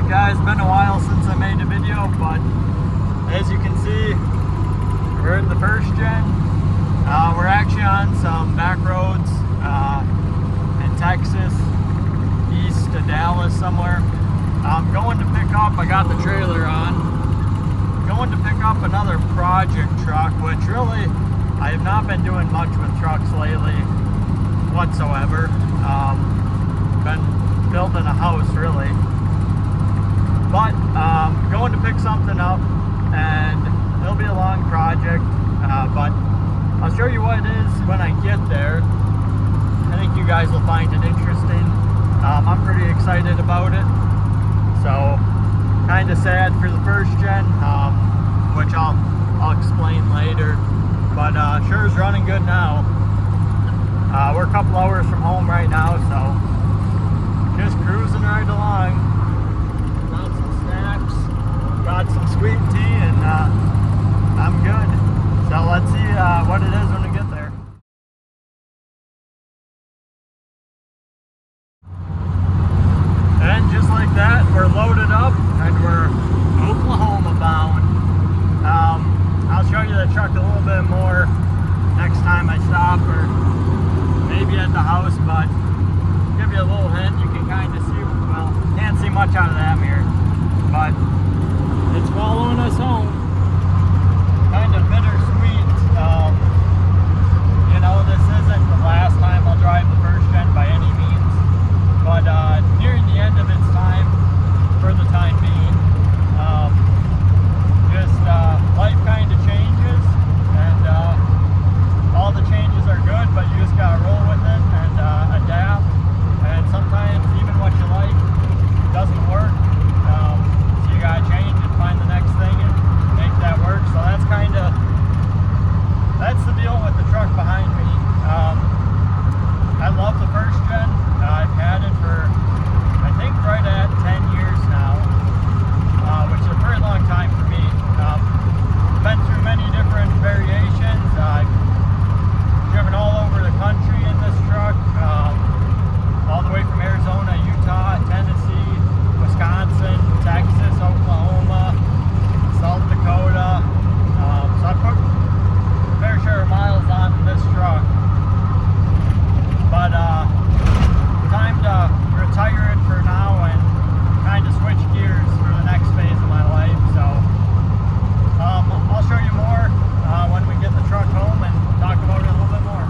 Alright guys, been a while since I made a video, but as you can see, we're in the first gen. We're actually on some back roads in Texas, east of Dallas somewhere. I'm going to pick up, I got the trailer on, going to pick up another project truck, which really, I have not been doing much with trucks lately whatsoever. Been building a house really. But going to pick something up, and it'll be a long project, but I'll show you what it is when I get there. I think you guys will find it interesting. I'm pretty excited about it. So, kind of sad for the first gen, which I'll explain later. But sure is running good now. We're a couple hours from home right now, so just cruising right along. Got some sweet tea, and I'm good. So let's see what it is when we get there. And just like that, we're loaded up and we're Oklahoma bound. I'll show you the truck a little bit more next time I stop, or maybe at the house, but give you a little hint. You can kind of see, well, can't see much out of that mirror, but it's following us home. Kind of bittersweet. You know, this isn't the last time I'll drive the first gen by any means, but nearing the end of its time, for the time being, life kind of changes, and all the changes are good, but you just gotta roll with it and adapt. And sometimes even what you like doesn't work. So you gotta change and find the next thing and make that work. So that's the deal with the truck behind me. I love the first gen. I've had it for, I think, right at 10 years now, which is a pretty long time for me. Been through many different variations. I've driven all over the country in this truck, all the way from Arizona, Utah, Tennessee, Wisconsin, Texas, Oklahoma, South Dakota. So I put a fair share of miles on this truck. But time to retire it for now and kind of switch gears for the next phase of my life. So I'll show you more when we get the truck home and talk about it a little bit more.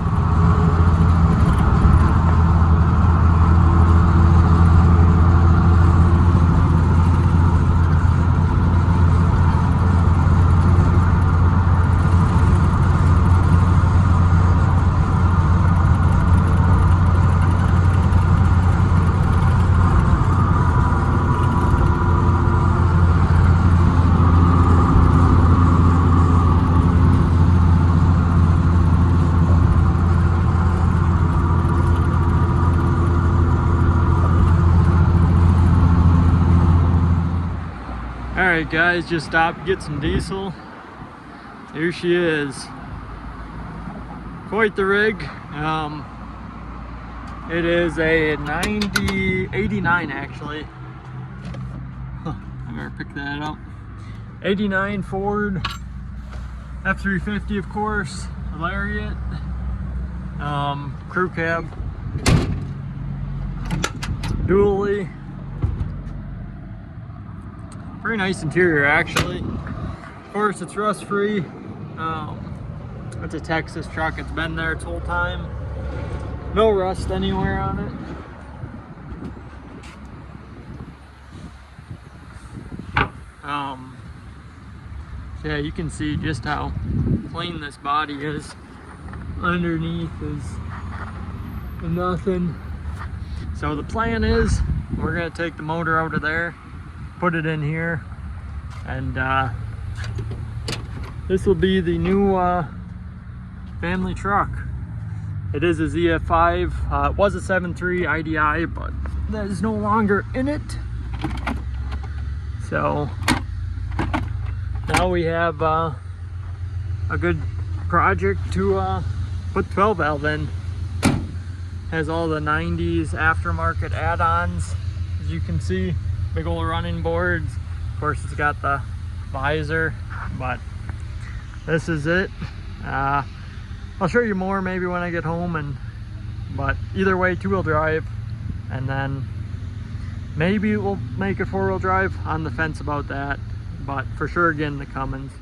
Alright guys, just stopped to get some diesel. Here she is. Quite the rig. It is a 89 actually. I better pick that up. 89 Ford F350, of course. Lariat. Crew cab. Dually. Pretty nice interior actually. Of course, it's rust free. It's a Texas truck. It's been there its whole time. No rust anywhere on it. So yeah, you can see just how clean this body is. Underneath is nothing. So the plan is we're gonna take the motor out of there, put it in here, and this will be the new family truck. It is a ZF5. It was a 7.3 IDI, but that is no longer in it. So now we have a good project to put 12 valve in. Has all the 90s aftermarket add-ons, as you can see. big old running boards. Of course, it's got the visor, but this is it. I'll show you more maybe when I get home, but either way, 2-wheel drive, and then maybe we'll make it 4-wheel drive. On the fence about that, but for sure, again, the Cummins.